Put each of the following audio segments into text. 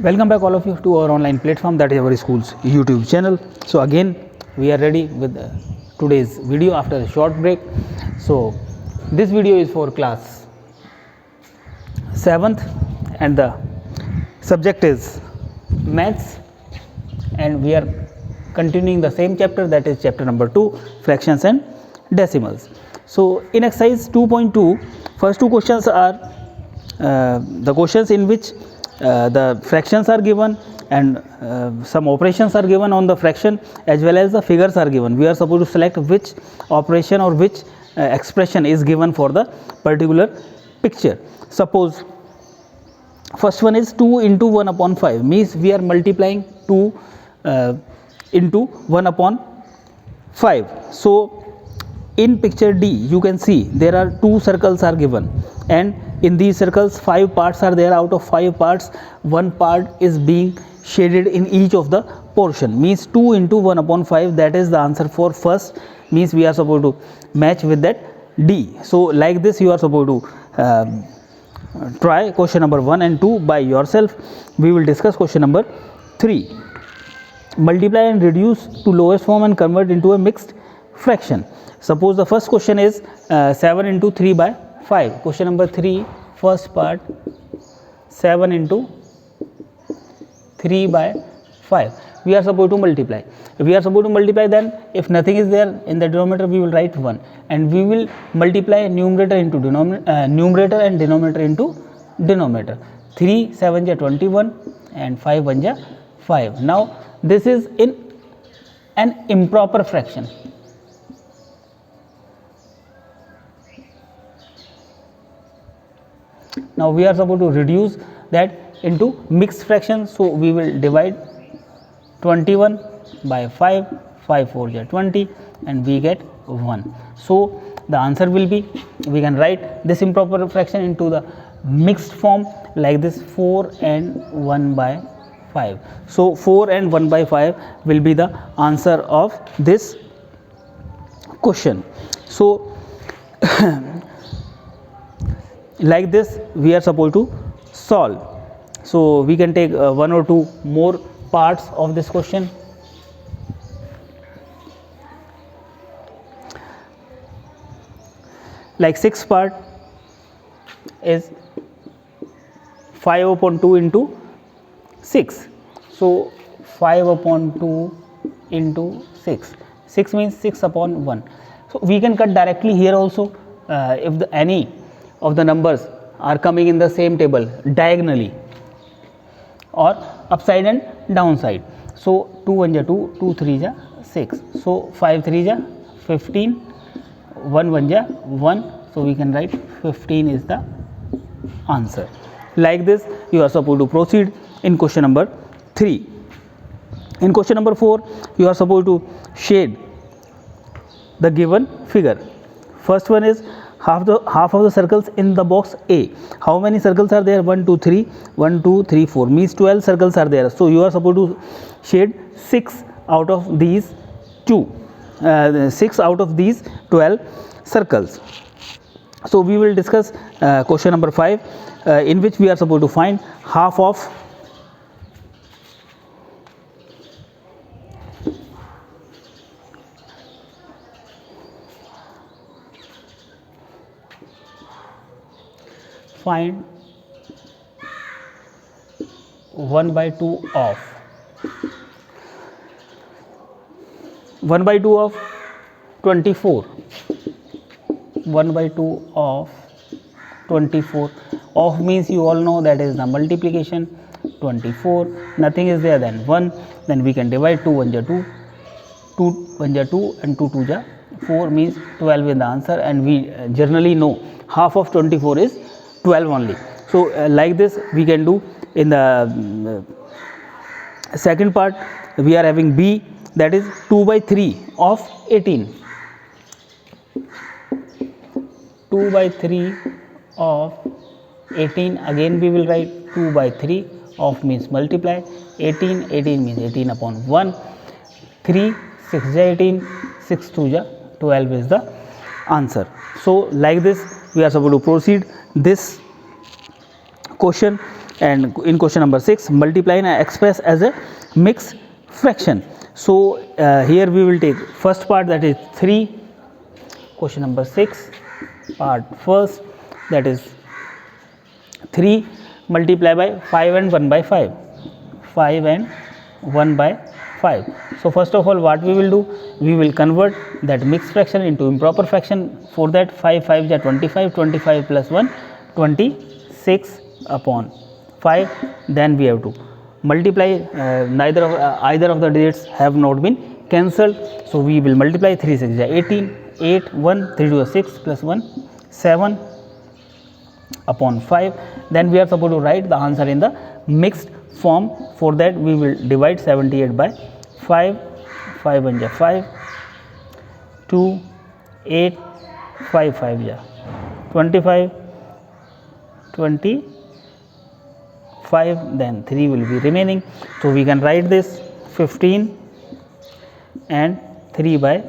Welcome back all of you to our online platform, that is our school's YouTube channel. So again we are ready with today's video after a short break. So this video is for class 7th and the subject is maths, and we are continuing the same chapter, that is chapter number 2, fractions and decimals. So in exercise 2.2, first two questions are the questions in which the fractions are given and some operations are given on the fraction, as well as the figures are given. We are supposed to select which operation or which expression is given for the particular picture. Suppose first one is 2 into 1 upon 5, means we are multiplying 2 into 1 upon 5. So in picture D you can see there are 2 circles are given, and in these circles 5 parts are there. Out of 5 parts, 1 part is being shaded in each of the portion, means 2 into 1 upon 5, that is the answer for first, means we are supposed to match with that D. So like this you are supposed to try question number 1 and 2 by yourself. We will discuss question number 3. Multiply and reduce to lowest form and convert into a mixed fraction. Suppose the first question is 7 into 3 by 5. Question number 3, first part, 7 into 3 by 5. We are supposed to multiply. If we are supposed to multiply, then if nothing is there in the denominator, we will write 1, and we will multiply numerator into numerator and denominator into denominator. 3 7 ja 21 and 5 1 ja 5. Now this is in an improper fraction. Now we are supposed to reduce that into mixed fraction, so we will divide 21 by 5, 5 4 ja 20, and we get 1. So the answer will be, we can write this improper fraction into the mixed form like this, 4 and 1 by 5. So 4 and 1 by 5 will be the answer of this question. So like this we are supposed to solve. So we can take 1 or 2 more parts of this question. Like 6th part is 5 upon 2 into 6. So 5 upon 2 into 6. 6 means 6 upon 1. So we can cut directly here also if any of the numbers are coming in the same table diagonally or upside and downside. So 2 1 ja 2, 2 3 ja 6. So 5 3 ja 15, 1 1 ja 1. So we can write 15 is the answer. Like this you are supposed to proceed in question number 3. In question number 4 you are supposed to shade the given figure. First one is half of the circles in the box A. How many circles are there? 1 2 3, 1 2 3 4, means 12 circles are there. So you are supposed to shade 6 out of these 6 out of these 12 circles. So we will discuss question number 5 in which we are supposed to find half of find 1 by 2 of 1 by 2 of 24. 1 by 2 of 24. Of means you all know that is the multiplication. 24, nothing is there, then 1, then we can divide 2 1 ja 2, 2 1 ja 2, and 2 2 ja 4, means 12 is the answer, and we generally know half of 24 is 12 only. So like this we can do. In the second part we are having B, that is 2 by 3 of 18. 2 by 3 of 18, again we will write 2 by 3 of means multiply, 18 means 18 upon 1, 3 6 ja 18, 6 2 ja 12 is the answer. So like this we are supposed to proceed this question And in question number 6, multiply and express as a mixed fraction. So here we will take first part, that is 3. Question number 6, part first, that is 3 multiply by 5 and 1 by 5. 5 and 1 by 5. So first of all, what we will do, we will convert that mixed fraction into improper fraction. For that, 5 5 is 25, 25 plus 1, 26 upon 5. Then we have to multiply, either of the digits have not been cancelled, so we will multiply. 3 6 is 18, 8 1, 3 2 is 6 plus 1 7 upon 5. Then we are supposed to write the answer in the mixed form. For that, we will divide 78 by 5. 5 1 is 5, 2 8, 5 5 is 25, 25, then 3 will be remaining. So we can write this 15 and 3 by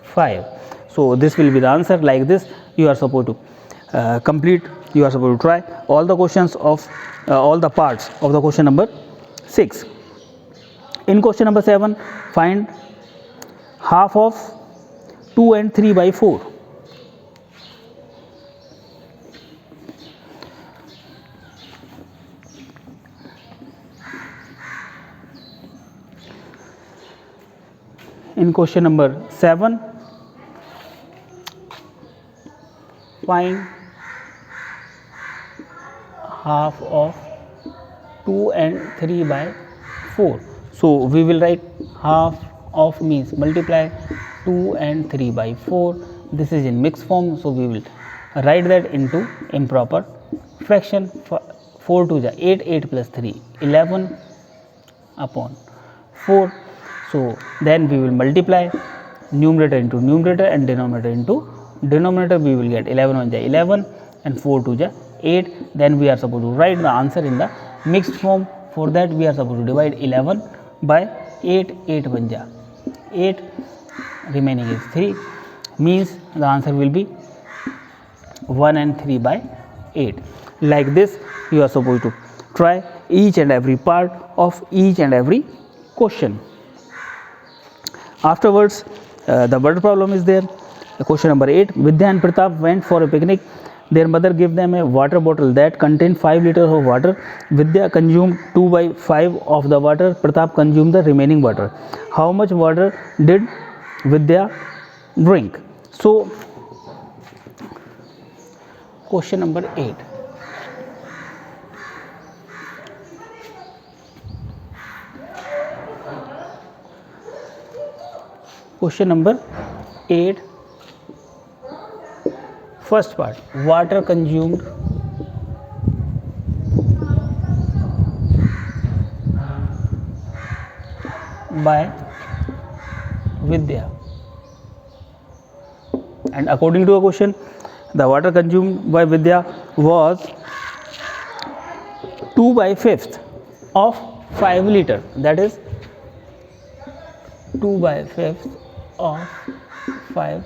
5. So this will be the answer. Like this, you are supposed to complete, you are supposed to try all the questions of all the parts of the question number 6. In question number 7, find half of 2 and 3 by 4. In question number 7, find half of 2 and 3 by 4. So we will write half of means multiply 2 and 3 by 4. This is in mixed form, so we will write that into improper fraction. 4 2 is 8, 8 plus 3 11 upon 4. So then we will multiply numerator into numerator and denominator into denominator. We will get 11 1 is 11 and 4 2 is 8. Then we are supposed to write the answer in the mixed form. For that, we are supposed to divide 11 by 8. 8 1 is 8, remaining is 3, means the answer will be 1 and 3 by 8. Like this, you are supposed to try each and every part of each and every question. Afterwards, the word problem is there. Question number 8, Vidya and Pratap went for a picnic. Their mother gave them a water bottle that contained 5 liters of water. Vidya consumed 2 by 5 of the water. Pratap consumed the remaining water. How much water did Vidya drink? So, question number 8. Question number 8, first part, water consumed by Vidya. And according to a question, the water consumed by Vidya was 2 by 5th of 5 liter. That is 2 by 5th of 5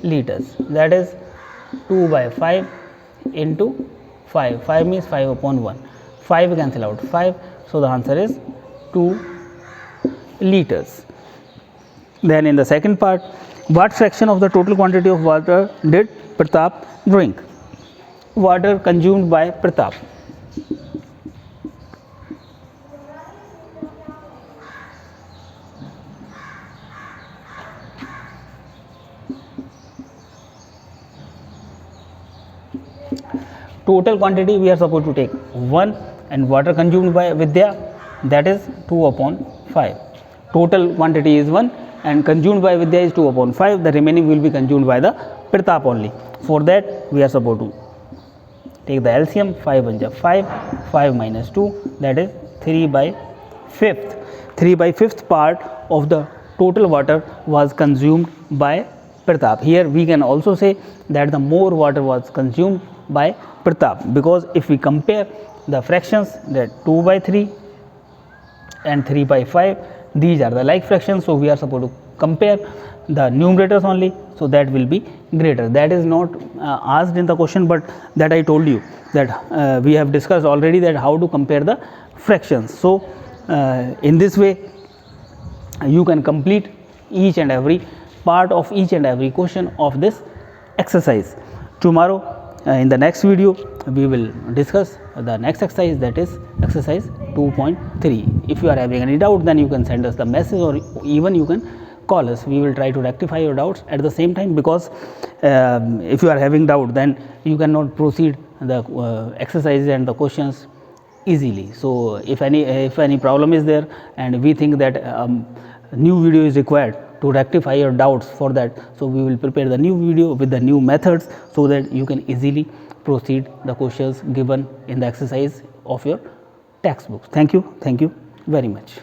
liters. That is 2 by 5 into 5. 5 means 5 upon 1. 5 cancel out 5. So the answer is 2 liters. Then in the second part, what fraction of the total quantity of water did Pratap drink? Water consumed by Pratap. Total quantity we are supposed to take 1 and water consumed by Vidya, that is 2 upon 5. Total quantity is 1 and consumed by Vidya is 2 upon 5. The remaining will be consumed by the Pratap only. For that, we are supposed to take the LCM. 5 1 is 5, 5 minus 2, that is 3 by 5th. 3 by 5th part of the total water was consumed by Pratap. Here we can also say that the more water was consumed by Pratap, because if we compare the fractions, that 2 by 3 and 3 by 5, these are the like fractions. So we are supposed to compare the numerators only, so that will be greater. That is not asked in the question, but that I told you that we have discussed already that how to compare the fractions. So in this way you can complete each and every part of each and every question of this exercise. Tomorrow in the next video we will discuss the next exercise, that is exercise 2.3. If you are having any doubt, then you can send us the message or even you can call us. We will try to rectify your doubts at the same time, because if you are having doubt, then you cannot proceed the exercises and the questions easily. So if any problem is there and we think that new video is required to rectify your doubts, for that, so we will prepare the new video with the new methods, so that you can easily proceed the questions given in the exercise of your textbooks. Thank you very much.